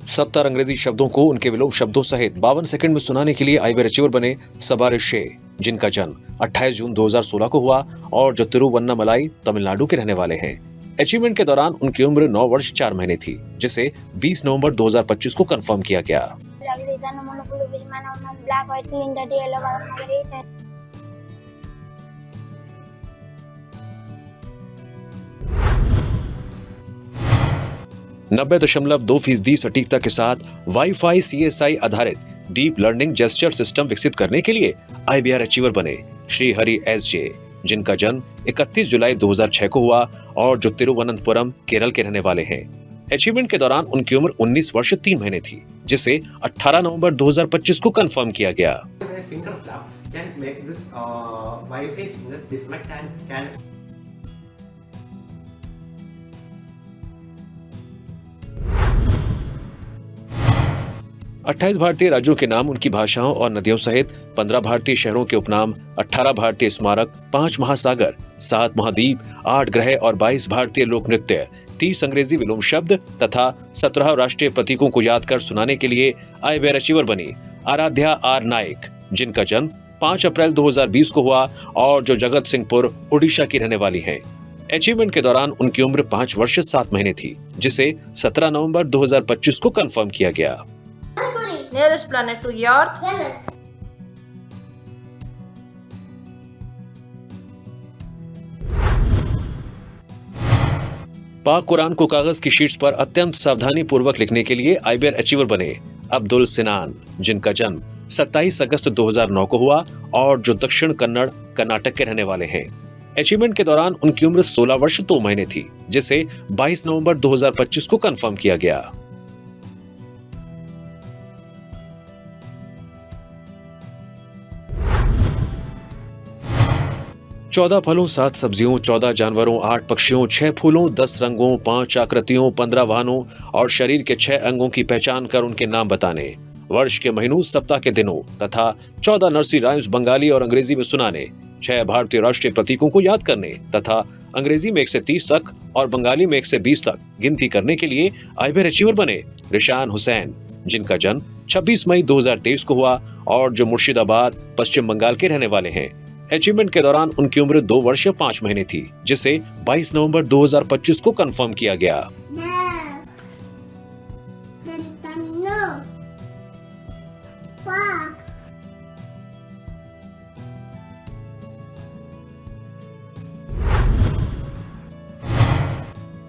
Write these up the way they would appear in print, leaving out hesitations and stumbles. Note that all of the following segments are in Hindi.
70 अंग्रेजी शब्दों को उनके विलोम शब्दों सहित 52 सेकंड में सुनाने के लिए आईबीआर अचीवर बने सबारिशे, जिनका जन्म 28 जून 2016 को हुआ और जो तिरुवन्नामलाई तमिलनाडु के रहने वाले हैं। अचीवमेंट के दौरान उनकी उम्र 9 वर्ष 4 महीने थी, जिसे 20 नवंबर 2025 को कंफर्म किया गया। 90.2% सटीकता के साथ वाईफाई CSI आधारित डीप लर्निंग जेस्चर सिस्टम विकसित करने के लिए आईबीआर अचीवर बने श्री हरि SJ, जिनका जन्म 31 जुलाई 2006 को हुआ और जो तिरुवनंतपुरम केरल के रहने वाले हैं। अचीवमेंट के दौरान उनकी उम्र 19 वर्ष 3 महीने थी, जिसे 18 नवंबर 2025 को कंफर्म किया गया। 28 भारतीय राज्यों के नाम, उनकी भाषाओं और नदियों सहित 15 भारतीय शहरों के उपनाम, 18 भारतीय स्मारक, 5 महासागर, 7 महाद्वीप, 8 ग्रह और 22 भारतीय लोक नृत्य, 30 अंग्रेजी विलोम शब्द तथा 17 राष्ट्रीय प्रतीकों को याद कर सुनाने के लिए आईबीआर अचीवर बनी आराध्या R नाइक, जिनका जन्म 5 अप्रैल 2020 को हुआ और जो जगत सिंहपुर उड़ीसा की रहने वाली हैं। अचीवमेंट के दौरान उनकी उम्र 5 वर्ष 7 महीने थी, जिसे 17 नवंबर 2025 को कंफर्म किया गया। Nearest planet to Earth? Venus. पाक कुरान को कागज की शीट्स पर अत्यंत सावधानी पूर्वक लिखने के लिए आईबीआर अचीवर बने अब्दुल सिनान, जिनका जन्म 27 अगस्त 2009 को हुआ और जो दक्षिण कन्नड़ कर्नाटक के रहने वाले हैं। अचीवमेंट के दौरान उनकी उम्र 16 वर्ष 2 महीने थी, जिसे 22 नवंबर 2025 को कंफर्म किया गया। 14 फलों, 7 सब्जियों, 14 जानवरों, 8 पक्षियों, 6 फूलों, 10 रंगों, 5 आकृतियों, 15 वाहनों और शरीर के 6 अंगों की पहचान कर उनके नाम बताने, वर्ष के महीनों, सप्ताह के दिनों तथा 14 नर्सरी राइम्स बंगाली और अंग्रेजी में सुनाने, 6 भारतीय राष्ट्रीय प्रतीकों को याद करने तथा अंग्रेजी में 1 से 30 तक और बंगाली में 1 से 20 तक गिनती करने के लिए आईबीआर अचीवर बने रिशान हुसैन, जिनका जन्म 26 मई 2023 को हुआ और जो मुर्शिदाबाद, पश्चिम बंगाल के रहने वाले हैं। अचीवमेंट के दौरान उनकी उम्र 2 वर्ष 5 महीने थी, जिसे 22 नवंबर 2025 को कंफर्म किया गया।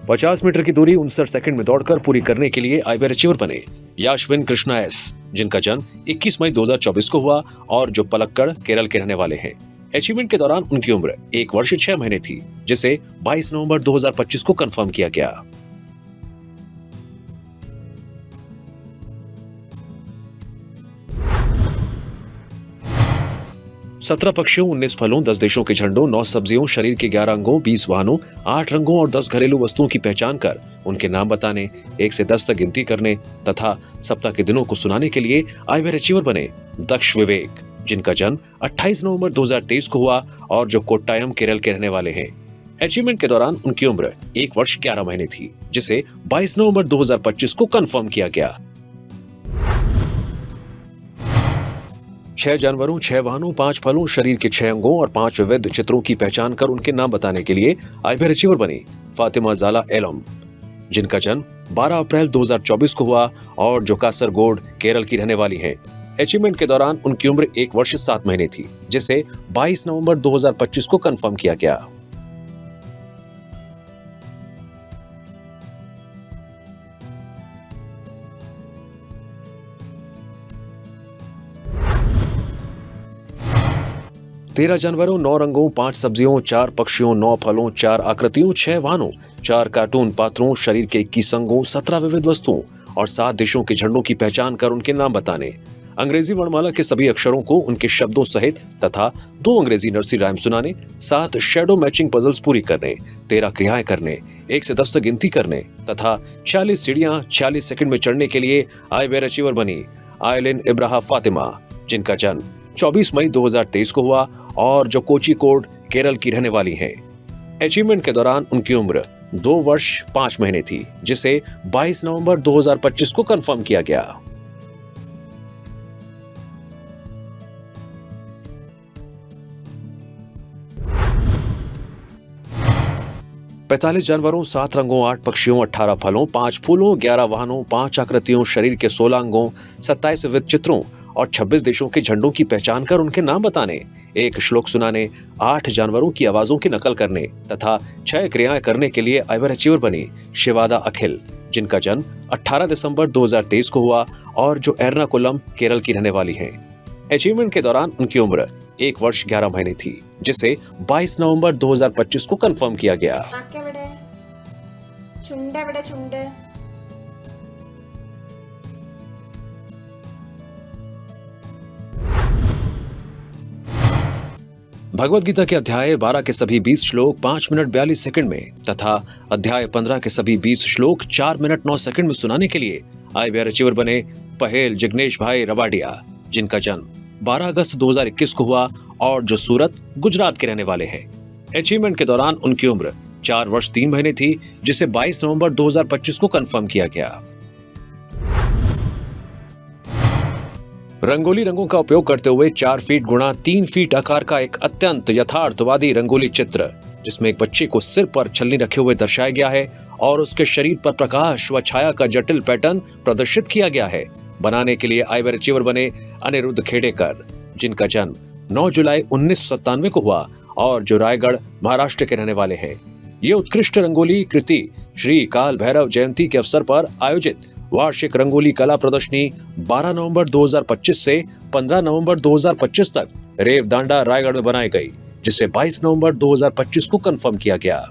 50 मीटर की दूरी 59 सेकंड में दौड़कर पूरी करने के लिए आईबीआर अचीवर बने याश्विन कृष्णा S, जिनका जन्म 21 मई 2024 को हुआ और जो पलक्कड़, केरल के रहने वाले हैं। अचीवमेंट के दौरान उनकी उम्र 1 वर्ष 6 महीने थी, जिसे 22 नवंबर 2025 को कंफर्म किया गया। सत्रह पक्षियों, 19 फलों, 10 देशों के झंडों, 9 सब्जियों, शरीर के 11 अंगों, 20 वाहनों, 8 रंगों और 10 घरेलू वस्तुओं की पहचान कर उनके नाम बताने, 1 से 10 तक गिनती करने तथा सप्ताह के दिनों को सुनाने के लिए आईबीआर अचीवर बने दक्ष विवेक, जिनका जन्म 28 नवंबर 2023 को हुआ और जो कोट्टायम, केरल के रहने वाले हैं। अचीवमेंट के दौरान उनकी उम्र 1 वर्ष 11 महीने थी, जिसे 22 नवंबर 2025 को कंफर्म किया गया। 6 जानवरों, 6 वाहनों, 5 फलों, शरीर के 6 अंगों और 5 विविध चित्रों की पहचान कर उनके नाम बताने के लिए आईबीआर अचीवर बनी फातिमा ज़ाला एलम, जिनका जन्म 12 अप्रैल 2024 को हुआ और जो कासरगोड, केरल की रहने वाली हैं। अचीवमेंट के दौरान उनकी उम्र 1 वर्ष 7 महीने थी, जिसे 22 नवंबर 2025 को कंफर्म किया गया। तेरह जानवरों, 9 रंगों, 5 सब्जियों, 4 पक्षियों, 9 फलों, 4 आकृतियों, 6 वाहनों, 4 कार्टून पात्रों, शरीर के 21 अंगों, 17 विविध वस्तुओं और 7 देशों के झंडों की पहचान कर उनके नाम बताने, अंग्रेजी वर्णमाला के सभी अक्षरों को उनके शब्दों सहित तथा 2 अंग्रेजी नर्सरी राइम सुनाने, 7 शैडो मैचिंग पजल्स पूरी करने, 13 क्रियाएं करने, 1 से 10 तक गिनती करने तथा 46 सीढ़ियां 46 सेकंड में चढ़ने के लिए आईबीआर अचीवर बनी आयलिन इब्राहा फातिमा, जिनका जन्म 24 मई 2023 को हुआ और जो कोझिकोड, केरल की रहने वाली हैं। अचीवमेंट के दौरान उनकी उम्र 2 वर्ष 5 महीने थी, जिसे 22 नवंबर 2025 को कंफर्म किया गया। पैंतालीस जानवरों, 7 रंगों, 8 पक्षियों, 18 फलों, 5 फूलों, 11 वाहनों, 5 आकृतियों, शरीर के 16 अंगों, 27 विविध चित्रों और 26 देशों के झंडों की पहचान कर उनके नाम बताने, एक श्लोक सुनाने, 8 जानवरों की आवाजों की नकल करने तथा 6 क्रियाएं करने के लिए आइवर अचीवर बनी शिवादा अखिल, जिनका जन्म 18 दिसंबर 2023 को हुआ और जो एर्नाकुलम, केरल की रहने वाली हैं। अचीवमेंट के दौरान उनकी उम्र 1 वर्ष 11 महीने थी, जिसे 22 नवंबर 2025 को कंफर्म किया गया। भगवत गीता के अध्याय 12 के सभी 20 श्लोक 5 मिनट 42 सेकंड में तथा अध्याय 15 के सभी 20 श्लोक 4 मिनट 9 सेकंड में सुनाने के लिए आईवीआर अचीवर बने पहेल जिग्नेश भाई रबाडिया, जिनका जन्म 12 अगस्त 2021 को हुआ और जो सूरत, गुजरात के रहने वाले हैं। अचीवमेंट के दौरान उनकी उम्र 4 वर्ष 3 महीने थी, जिसे 22 नवंबर 2025 को कंफर्म किया गया। रंगोली रंगों का उपयोग करते हुए 4 फीट गुणा 3 फीट आकार का एक अत्यंत यथार्थवादी रंगोली चित्र, जिसमें एक बच्चे को सिर पर छलनी रखे हुए दर्शाया गया है और उसके शरीर पर प्रकाश व छाया का जटिल पैटर्न प्रदर्शित किया गया है, बनाने के लिए आईवर अचीवर बने अनिरुद्ध खेडेकर, जिनका जन्म 9 जुलाई 1997 को हुआ और जो रायगढ़, महाराष्ट्र के रहने वाले हैं। ये उत्कृष्ट रंगोली कृति श्री काल भैरव जयंती के अवसर पर आयोजित वार्षिक रंगोली कला प्रदर्शनी 12 नवंबर 2025 से 15 नवंबर 2025 तक रेवदांडा, रायगढ़ में बनाई गई, जिसे 22 नवंबर 2025 को कंफर्म किया गया।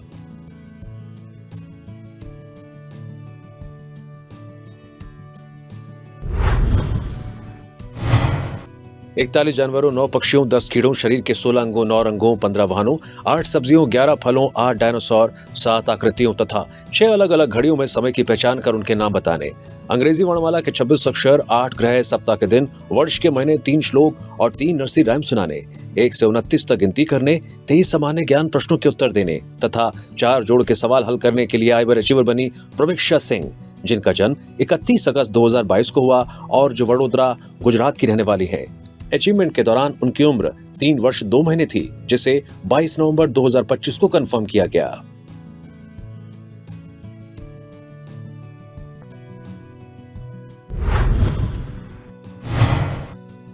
इकतालीस जानवरों, 9 पक्षियों, 10 कीड़ों, शरीर के 16 अंगों, 9 रंगों, 15 वाहनों, 8 सब्जियों, 11 फलों, 8 डायनासोर, 7 आकृतियों तथा 6 अलग अलग घड़ियों में समय की पहचान कर उनके नाम बताने, अंग्रेजी वर्णमाला के 26 अक्षर, 8 ग्रह, सप्ताह के दिन, वर्ष के महीने, 3 श्लोक और 3 नरसी राइम सुनाने, 1 से 29 तक गिनती करने, 23 सामान्य ज्ञान प्रश्नों के उत्तर देने तथा 4 जोड़ के सवाल हल करने के लिए आईवर अचीवर बनी प्रवीक्षा सिंह, जिनका जन्म 31 अगस्त 2022 को हुआ और जो वडोदरा, गुजरात की रहने वाली है। अचीवमेंट के दौरान उनकी उम्र 3 वर्ष 2 महीने थी, जिसे 22 नवंबर 2025 को कंफर्म किया गया।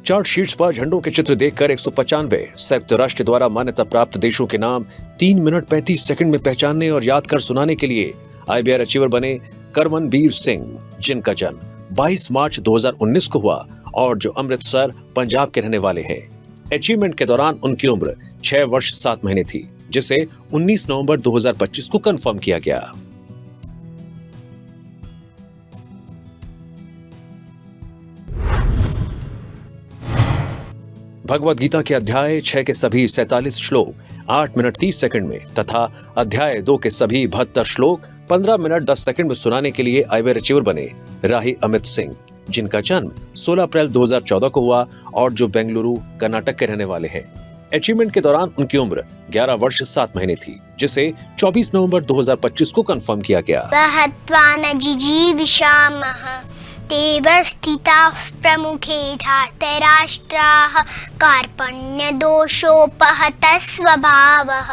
चार्ट शीट्स पर झंडों के चित्र देखकर 195 संयुक्त राष्ट्र द्वारा मान्यता प्राप्त देशों के नाम 3 मिनट 35 सेकंड में पहचानने और याद कर सुनाने के लिए आईवीआर अचीवर बने करमनबीर सिंह, जिनका जन्म 22 मार्च 2019 को हुआ और जो अमृतसर, पंजाब के रहने वाले हैं। अचीवमेंट के दौरान उनकी उम्र 6 वर्ष 7 महीने थी, जिसे 19 नवंबर 2025 को कंफर्म किया गया। भगवत गीता के अध्याय 6 के सभी 47 श्लोक 8 मिनट 30 सेकंड में तथा अध्याय 2 के सभी 72 श्लोक 15 मिनट 10 सेकंड में सुनाने के लिए आईवीआर अचीवर बने राही अमित सिंह, जिनका जन्म 16 अप्रैल 2014 को हुआ और जो बेंगलुरु, कर्नाटक के रहने वाले हैं। अचीवमेंट के दौरान उनकी उम्र 11 वर्ष 7 महीने थी, जिसे 24 नवंबर 2025 को कंफर्म किया गया। प्रमुखे धार्तराष्ट्राः कार्पण्य दोषोपहत स्वभावः।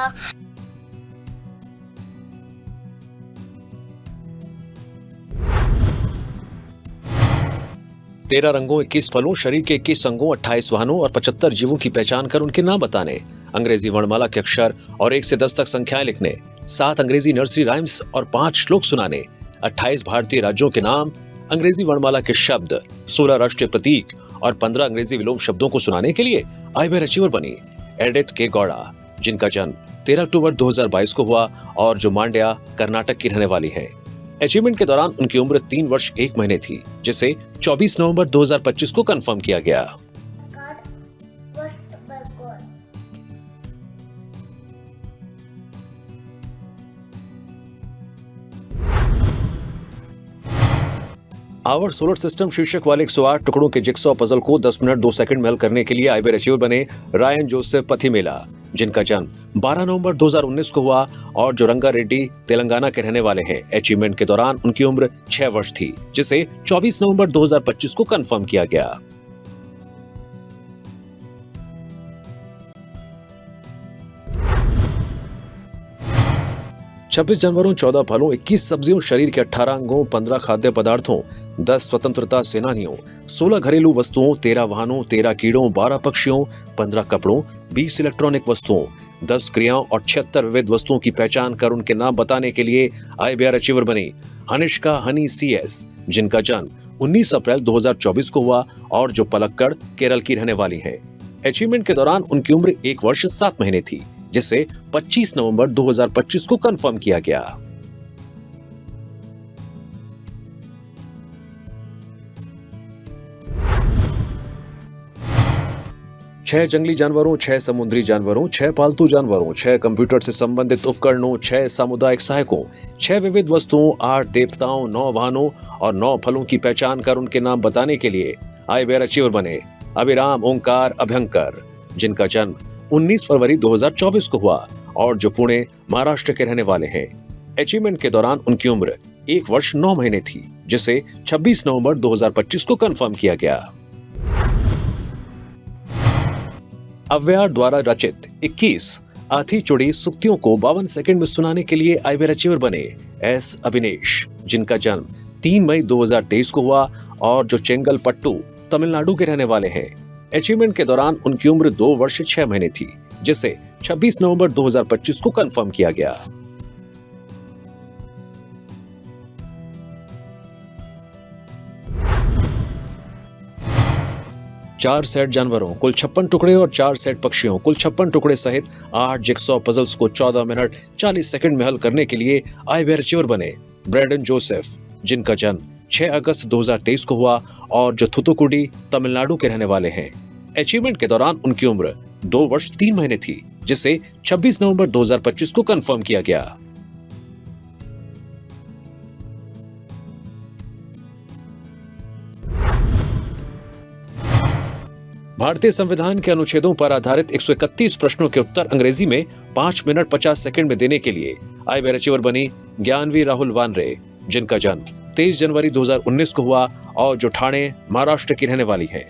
13 रंगों, 21 फलों, शरीर के 21 अंगों, 28 वाहनों और 75 जीवों की पहचान कर उनके नाम बताने, अंग्रेजी वर्णमाला के अक्षर और 1 से 10 तक संख्याएं लिखने, 7 अंग्रेजी नर्सरी राइम्स और 5 श्लोक सुनाने, 28 भारतीय राज्यों के नाम, अंग्रेजी वर्णमाला के शब्द, 16 राष्ट्रीय प्रतीक और 15 अंग्रेजी विलोम शब्दों को सुनाने के लिए आईवीआर अचीवर बनी एडिथ के गौड़ा, जिनका जन्म 13 अक्टूबर 2022 को हुआ और जो मांड्या, कर्नाटक की रहने वाली है। अचीवमेंट के दौरान उनकी उम्र 3 वर्ष 1 महीने थी, जिसे 24 नवंबर 2025 को कंफर्म किया गया। आवर सोलर सिस्टम शीर्षक वाले 108 टुकड़ों के जिक्सॉ पजल को 10 मिनट 2 सेकंड में हल करने के लिए आईबीआर अचीवर बने रायन जोसेफ पथिमेला, जिनका जन्म 12 नवंबर 2019 को हुआ और जो रंगा रेड्डी तेलंगाना के रहने वाले हैं। अचीवमेंट के दौरान उनकी उम्र 6 वर्ष थी, जिसे 24 नवंबर 2025 को कंफर्म किया गया। छब्बीस जानवरों, 14 फलों, 21 सब्जियों, शरीर के 18 अंगों, 15 खाद्य पदार्थों, 10 स्वतंत्रता सेनानियों, 16 घरेलू वस्तुओं, 13 वाहनों, 13 कीड़ों, 12 पक्षियों, 15 कपड़ों, 20 इलेक्ट्रॉनिक वस्तुओं, 10 क्रियाओं और 76 विविध वस्तुओं की पहचान कर उनके नाम बताने के लिए आईबीआर अचीवर बनी अनिष्का हनी CS, जिनका जन्म 19 अप्रैल 2024 को हुआ और जो पलक्कड़ केरल की रहने वाली है। अचीवमेंट के दौरान उनकी उम्र 1 वर्ष 7 महीने थी, जिसे 25 नवंबर 2025 को कंफर्म किया गया। छह जंगली जानवरों, 6 समुद्री जानवरों, 6 पालतू जानवरों, 6 कंप्यूटर से संबंधित उपकरणों, 6 सामुदायिक सहायकों, 6 विविध वस्तुओं, 8 देवताओं, 9 वाहनों और 9 फलों की पहचान कर उनके नाम बताने के लिए आईबीआर अचीवर बने अभिराम ओंकार अभ्यंकर, जिनका जन्म 19 फरवरी 2024 को हुआ और जो पुणे महाराष्ट्र के रहने वाले हैं। अचीवमेंट के दौरान उनकी उम्र 1 वर्ष 9 महीने थी, जिसे 26 नवंबर 2025 को कंफर्म किया गया। अव्यार द्वारा रचित 21 आधी चुड़ी सुक्तियों को 52 सेकंड में सुनाने के लिए आईबीआर अचीवर बने S अभिनेश, जिनका जन्म 3 मई 2023 को हुआ और जो चेंगलपट्टू तमिलनाडु के रहने वाले हैं। अचीवमेंट के दौरान उनकी उम्र 2 वर्ष 6 महीने थी, जिसे 26 नवंबर 2025 को कंफर्म किया गया। चार सेट जानवरों, कुल 56 टुकड़े और 4 सेट पक्षियों, कुल 56 टुकड़े सहित 8 जिक्सॉ पजल्स को 14 मिनट 40 सेकंड में हल करने के लिए आईबीआर अचीवर बने ब्रैंडन जोसेफ, जिनका जन्म 6 अगस्त 2023 को हुआ और जो थुथुकुडी तमिलनाडु के रहने वाले हैं। अचीवमेंट के दौरान उनकी उम्र 2 वर्ष 3 महीने थी, जिसे 26 नवंबर 2025 को कंफर्म किया गया। भारतीय संविधान के अनुच्छेदों पर आधारित 131 प्रश्नों के उत्तर अंग्रेजी में 5 मिनट 50 सेकंड में देने के लिए आईबीआर अचीवर बनी ज्ञानवी राहुल वानरे, जिनका जन्म 23 जनवरी 2019 को हुआ और जो ठाणे महाराष्ट्र की रहने वाली है।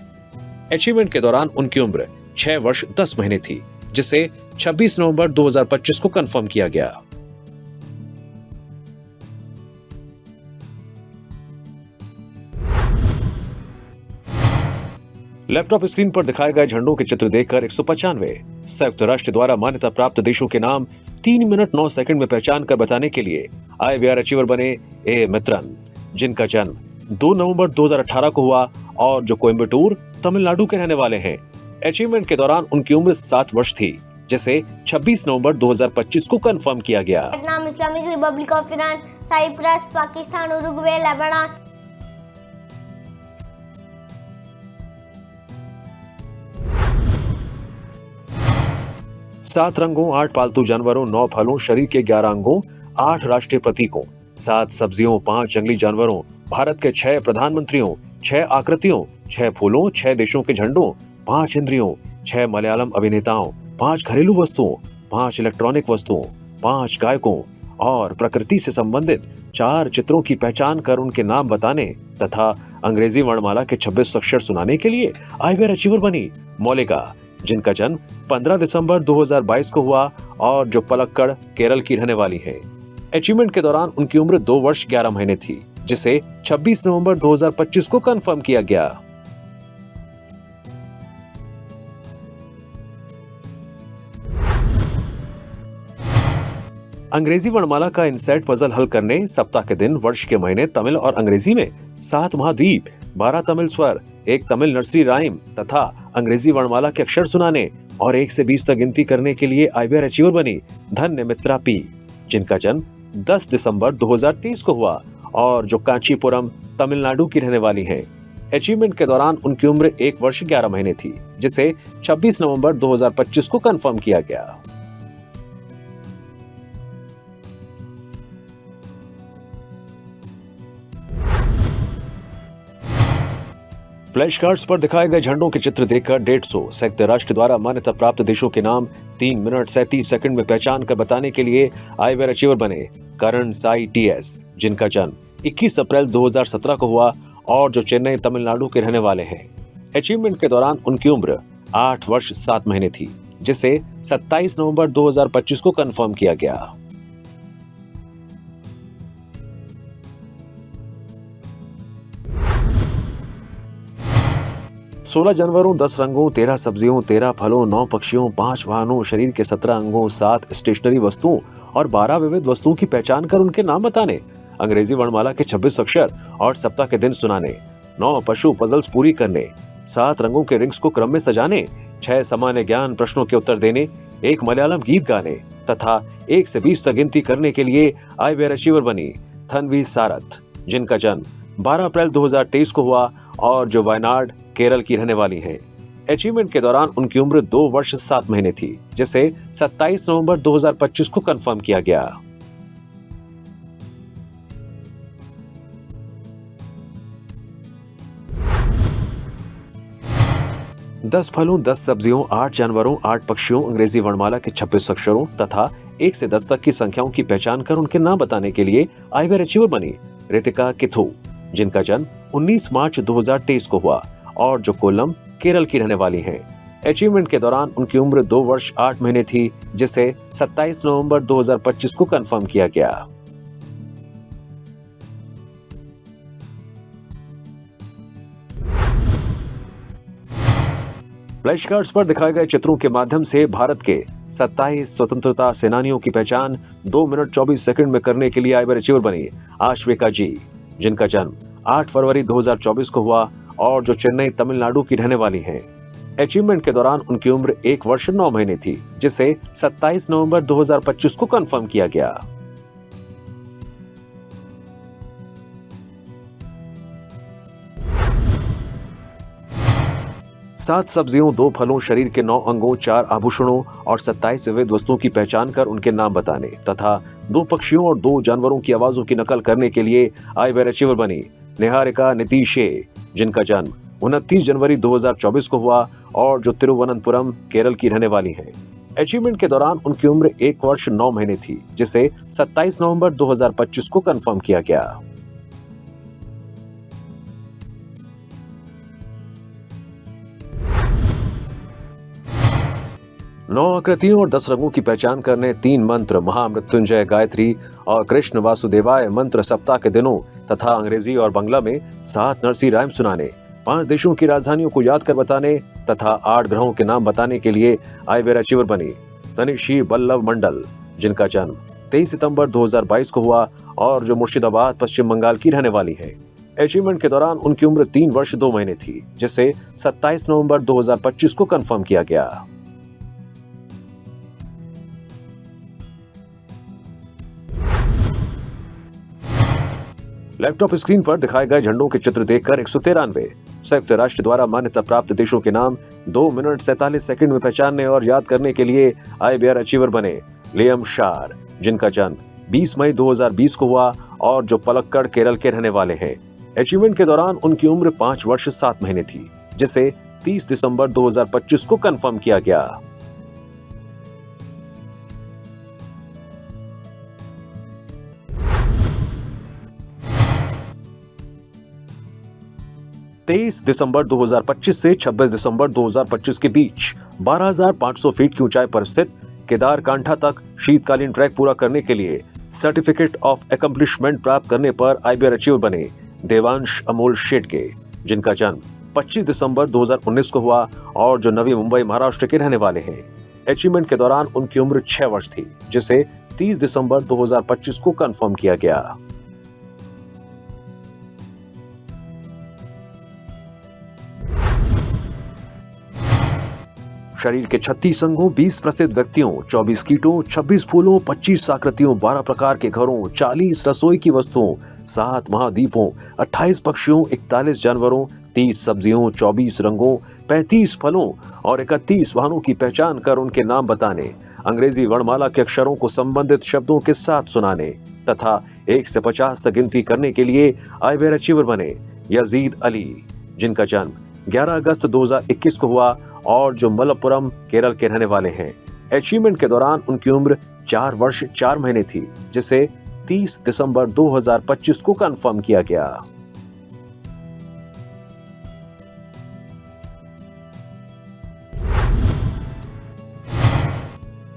अचीवमेंट के दौरान उनकी उम्र 6 वर्ष 10 महीने थी, जिसे 26 नवंबर 2025 को कंफर्म किया गया। लैपटॉप स्क्रीन पर दिखाए गए झंडों के चित्र देखकर 195 संयुक्त राष्ट्र द्वारा मान्यता प्राप्त देशों के नाम 3 मिनट 9 सेकंड में पहचान कर बताने के लिए आईबीआर अचीवर बने ए मित्रन, जिनका जन्म 2 नवंबर 2018 को हुआ और जो कोयम्बटूर तमिलनाडु के रहने वाले हैं। अचीवमेंट के दौरान उनकी उम्र 7 वर्ष थी, जिसे 26 नवंबर 2025 को कंफर्म किया गया। Vietnam, Islamic Republic of Iran, Cyprus, Pakistan, Uruguay, Lebanon. 7 रंगों, 8 पालतू जानवरों, 9 फलों, शरीर के 11 अंगों, 8 राष्ट्रीय प्रतीकों, 7 सब्जियों, 5 जंगली जानवरों, भारत के 6 प्रधानमंत्रियों, 6 आकृतियों, 6 फूलों, 6 देशों के झंडों, 5 इंद्रियों, 6 मलयालम अभिनेताओं, 5 घरेलू वस्तुओं, 5 इलेक्ट्रॉनिक वस्तुओं, 5 गायकों और प्रकृति से संबंधित 4 चित्रों की पहचान कर उनके नाम बताने तथा अंग्रेजी वर्णमाला के 26 अक्षर सुनाने के लिए आईबीआर अचीवर बनी मौलिका, जिनका जन्म 15 दिसंबर 2022 को हुआ और जो पलक्कड़ केरल की रहने वाली है। अचीवमेंट के दौरान उनकी उम्र 2 वर्ष 11 महीने थी, जिसे 26 नवंबर 2025 को कंफर्म किया गया। अंग्रेजी वर्णमाला का इनसेट पजल हल करने सप्ताह के दिन, वर्ष के महीने, तमिल और अंग्रेजी में 7 महाद्वीप, 12 तमिल स्वर, 1 तमिल नर्सरी राइम तथा अंग्रेजी वर्णमाला के अक्षर सुनाने और 1 से 20 तक गिनती करने के लिए आईबीआर अचीवर बनी धन्य मित्रा पी, जिनका जन्म 10 दिसंबर 2023 को हुआ और जो कांचीपुरम तमिलनाडु की रहने वाली हैं। अचीवमेंट के दौरान उनकी उम्र 1 वर्ष 11 महीने थी, जिसे 26 नवंबर 2025 को कंफर्म किया गया। फ्लैश कार्ड्स पर दिखाए गए झंडों के चित्र देखकर 150 संयुक्त राष्ट्र द्वारा मान्यता प्राप्त देशों के नाम 3 मिनट 37 सेकंड में पहचान कर बताने के लिए आईवेयर अचीवर बने करण साई टीएस, जिनका जन्म 21 अप्रैल 2017 को हुआ और जो चेन्नई तमिलनाडु के रहने वाले हैं। अचीवमेंट के दौरान उनकी उम्र 8 वर्ष 7 महीने थी, जिसे 27 नवंबर 2025 को कंफर्म किया गया। सोलह जानवरों, 10 रंगों, 13 सब्जियों, 13 फलों, 9 पक्षियों, 5 वाहनों, शरीर के 17 अंगों, 7 स्टेशनरी वस्तुओं और 12 विविध वस्तुओं की पहचान कर उनके नाम बताने, अंग्रेजी वर्णमाला के 26 अक्षर और सप्ताह के दिन सुनाने, 9 पशु पजल्स पूरी करने, 7 रंगों के रिंग्स को क्रम में सजाने, 6 सामान्य ज्ञान प्रश्नों के उत्तर देने, 1 मलयालम गीत गाने तथा 1 से 20 तक गिनती करने के लिए आईवेयर अचीवर बनी तन्वी सारथ, जिनका जन्म 12 अप्रैल 2023 को हुआ और जो वायनाड केरल की रहने वाली हैं। अचीवमेंट के दौरान उनकी उम्र 2 वर्ष 7 महीने थी, जिसे 27 नवंबर 2025 को कंफर्म किया गया। दस फलों, 10 सब्जियों, 8 जानवरों, 8 पक्षियों, अंग्रेजी वर्णमाला के 26 अक्षरों तथा 1 से 10 तक की संख्याओं की पहचान कर उनके नाम बताने के लिए आईवेयर अचीवर बनी रितिका किथू, जिनका जन्म 19 मार्च 2023 को हुआ और जो कोल्लम केरल की रहने वाली हैं। अचीवमेंट के दौरान उनकी उम्र 2 वर्ष 8 महीने थी, जिसे 27 नवंबर 2025 को कंफर्म किया गया। फ्लैश कार्ड्स पर दिखाए गए चित्रों के माध्यम से भारत के 27 स्वतंत्रता सेनानियों की पहचान 2 मिनट 24 सेकंड में करने के लिए आईवेयर अचीवर बनी आश्विका जी, जिनका जन्म 8 फरवरी 2024 को हुआ और जो चेन्नई तमिलनाडु की रहने वाली हैं। अचीवमेंट के दौरान उनकी उम्र 1 वर्ष 9 महीने थी, जिसे 27 नवंबर 2025 को कंफर्म किया गया। सात सब्जियों, 2 फलों, शरीर के 9 अंगों, 4 आभूषणों और 27 विविध वस्तुओं की पहचान कर उनके नाम बताने तथा 2 पक्षियों और 2 जानवरों की आवाजों की नकल करने के लिए आईवेयर अचीवर बनी निहारिका नीतीशे, जिनका जन्म 29 जनवरी 2024 को हुआ और जो तिरुवनंतपुरम केरल की रहने वाली हैं। अचीवमेंट के दौरान उनकी उम्र 1 वर्ष 9 महीने थी, जिसे 27 नवंबर 2025 को कंफर्म किया गया। नौ आकृतियों और 10 रंगों की पहचान करने 3 मंत्र महामृत्युंजय गायत्री और कृष्ण वासुदेवाय मंत्र सप्ताह के दिनों तथा अंग्रेजी और बांग्ला में 7 नरसी राइम सुनाने, 5 देशों की राजधानियों को याद कर बताने तथा 8 ग्रहों के नाम बताने के लिए आईवेयर अचीवर बनी तनिषी बल्लभ मंडल, जिनका जन्म 23 सितंबर 2022 को हुआ और जो मुर्शिदाबाद पश्चिम बंगाल की रहने वाली है। अचीवमेंट के दौरान उनकी उम्र 3 वर्ष 2 महीने थी, जिसे 27 नवंबर 2025 को कंफर्म किया गया। लैपटॉप स्क्रीन पर दिखाए गए झंडों के चित्र देखकर 193 संयुक्त राष्ट्र द्वारा मान्यता प्राप्त देशों के नाम 2 मिनट 47 सेकंड में पहचानने और याद करने के लिए आईवेयर अचीवर बने लियम शार, जिनका जन्म 20 मई 2020 को हुआ और जो पलक्कड़ केरल के रहने वाले हैं। अचीवमेंट के दौरान उनकी उम्र 5 वर्ष 7 महीने थी, जिसे 30 दिसंबर 2025 को कंफर्म किया गया। तेईस दिसंबर 2025 से 26 दिसंबर 2025 के बीच 12,500 फीट की ऊंचाई पर स्थित केदारकांठा तक शीतकालीन ट्रैक पूरा करने के लिए सर्टिफिकेट ऑफ एकम्प्लिशमेंट प्राप्त करने पर आईवेयर अचीवर बने देवांश अमोल शेटगे, जिनका जन्म 25 दिसंबर 2019 को हुआ और जो नवी मुंबई महाराष्ट्र के रहने वाले हैं। अचीवमेंट के दौरान उनकी उम्र 6 वर्ष थी, जिसे 30 दिसंबर 2025 को कंफर्म किया गया। शरीर के 36 अंगों, 20 प्रसिद्ध व्यक्तियों, 24 कीटों, 26 फूलों, 25 आकृतियों, 12 प्रकार के घरों, 40 रसोई की वस्तुओं, 7 महाद्वीपों, 28 पक्षियों, 41 जानवरों, 30 सब्जियों, 24 रंगों, 35 फलों और 31 वाहनों की पहचान कर उनके नाम बताने, अंग्रेजी वर्णमाला के अक्षरों को संबंधित शब्दों के साथ सुनाने तथा 1 से 50 तक गिनती करने के लिए आईवेयर अचीवर बने यजीद अली, जिनका जन्म 11 अगस्त 2021 को हुआ और जो मलप्पुरम केरल के रहने वाले हैं। अचीवमेंट के दौरान उनकी उम्र 4 वर्ष 4 महीने थी, जिसे 30 दिसंबर 2025 को कंफर्म किया गया।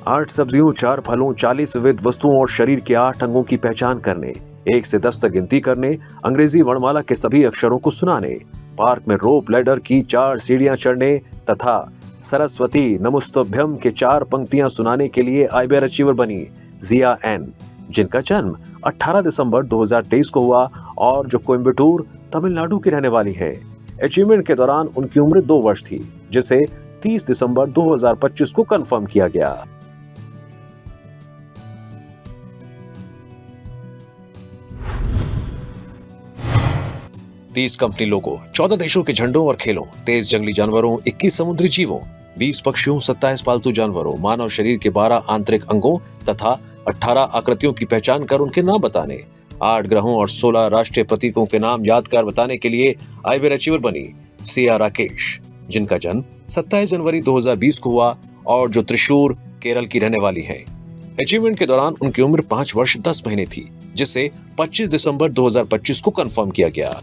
आठ सब्जियों, 4 फलों, 40 विविध वस्तुओं और शरीर के 8 अंगों की पहचान करने, 1 से 10 तक गिनती करने, अंग्रेजी वर्णमाला के सभी अक्षरों को सुनाने, पार्क में रोप लैडर की 4 सीढ़ियां चढ़ने तथा सरस्वती नमस्तुभ्यम के 4 पंक्तियां सुनाने के लिए आइबर अचीवर बनी जिया एन, जिनका जन्म 18 दिसंबर 2023 को हुआ और जो कोयम्बटूर तमिलनाडु की रहने वाली है। अचीवमेंट के दौरान उनकी उम्र 2 वर्ष थी, जिसे 30 दिसंबर 2025 को कंफर्म किया गया। 30 कंपनी लोगों, 14 देशों के झंडों और खेलों, 23 जंगली जानवरों, 21 समुद्री जीवों, 20 पक्षियों, 27 पालतू जानवरों, मानव शरीर के 12 आंतरिक अंगों तथा 18 आकृतियों की पहचान कर उनके नाम बताने, 8 ग्रहों और 16 राष्ट्रीय प्रतीकों के नाम यादगार बताने के लिए आइबर अचीवर बनी सिया राकेश, जिनका जन्म 27 जनवरी 2020 को हुआ और जो त्रिशूर केरल की रहने वाली है। अचीवमेंट के दौरान उनकी उम्र 5 वर्ष 10 महीने थी, जिसे 25 दिसंबर 2025 को कंफर्म किया गया।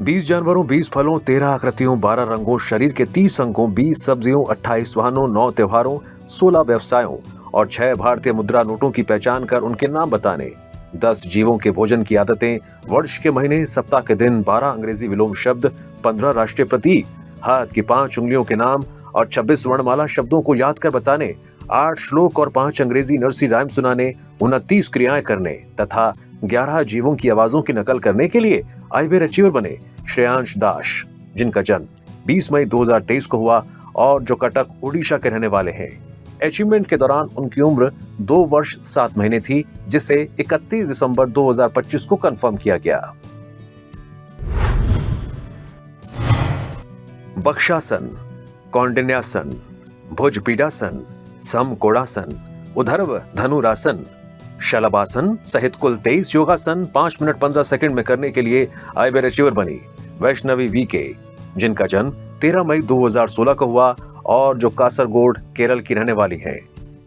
बीस जानवरों, 20 फलों, 13 आकृतियों, 12 रंगों, शरीर के 30 अंगों, 20 सब्जियों, 28 वाहनों, 9 त्योहारों, 16 व्यवसायों और 6 भारतीय मुद्रा नोटों की पहचान कर उनके नाम बताने, 10 जीवों के भोजन की आदतें, वर्ष के महीने, सप्ताह के दिन, 12 अंग्रेजी विलोम शब्द, 15 राष्ट्रीय प्रतीक, हाथ की 5 उंगलियों के नाम और 26 वर्णमाला शब्दों को याद कर बताने, 8 श्लोक और 5 अंग्रेजी नर्सरी राइम सुनाने, 29 क्रियाएं करने तथा 11 जीवों की आवाजों की नकल करने के लिए आइबर अचीवर बने श्रेयांश दास, जिनका जन्म 20 मई 2023 को हुआ और जो कटक ओडिशा के रहने वाले हैं। अचीवमेंट के दौरान उनकी उम्र 2 वर्ष 7 महीने थी, जिसे 31 दिसंबर 2025 को कंफर्म किया गया। बक्षासन, कौंडिन्यासन, भुजपीडासन, समकोणासन, उधर्व धनुरासन, शलभासन सहित कुल 23 योगासन 5 मिनट 15 सेकंड में करने के लिए आइबर अचीवर बनी वैष्णवी वीके, जिनका जन्म 13 मई 2016 को हुआ और जो कासरगोड केरल की रहने वाली है।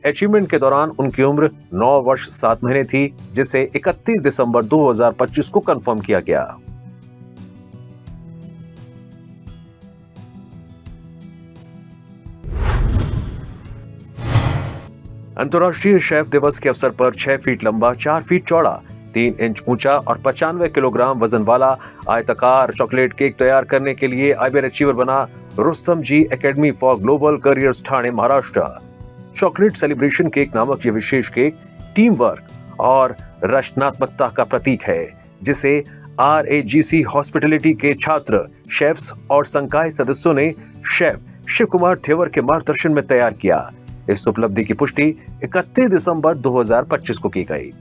अचीवमेंट के दौरान उनकी उम्र 9 वर्ष 7 महीने थी, जिसे 31 दिसंबर 2025 को कंफर्म किया गया। अंतर्राष्ट्रीय शेफ दिवस के अवसर पर 6 फीट लंबा, 4 फीट चौड़ा, 3 इंच ऊंचा और 95 किलोग्राम वजन वाला आयताकार चॉकलेट केक तैयार करने के लिए आइबर अचीवर बना Rustam ji academy for global careers Thane, Maharashtra. Chocolate celebration cake नामक यह विशेष केक टीम वर्क और रचनात्मकता का प्रतीक है, जिसे RAGC हॉस्पिटैलिटी के छात्र, शेफ्स और संकाय सदस्यों ने शेफ शिव कुमार थेवर के मार्गदर्शन में तैयार किया। इस उपलब्धि की पुष्टि 31 दिसंबर 2025 को की गई।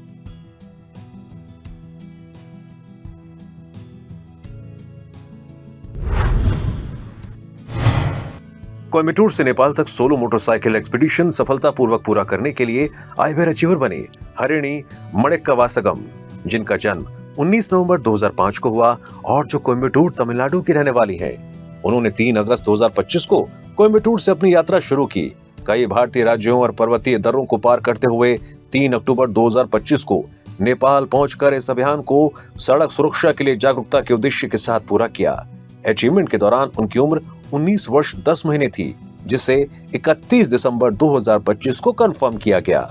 कोयम्बटूर से नेपाल तक सोलो मोटरसाइकिल एक्सपीडिशन सफलतापूर्वक पूरा करने के लिए आइबर अचीवर बनी हरिणी मणिक्कवासगम, जिनका जन्म 19 नवंबर 2005 को हुआ और जो कोयम्बटूर तमिलनाडु की रहने वाली हैं। उन्होंने 3 अगस्त 2025 को कोयम्बटूर से अपनी यात्रा शुरू की। कई भारतीय राज्यों और पर्वतीय दर्रों को पार करते हुए 3 अक्टूबर 2025 को नेपाल पहुंचकर इस अभियान को सड़क सुरक्षा के लिए जागरूकता के उद्देश्य के साथ पूरा किया। अचीवमेंट के दौरान उनकी उम्र 19 वर्ष 10 महीने थी, जिसे 31 दिसंबर 2025 को कंफर्म किया गया।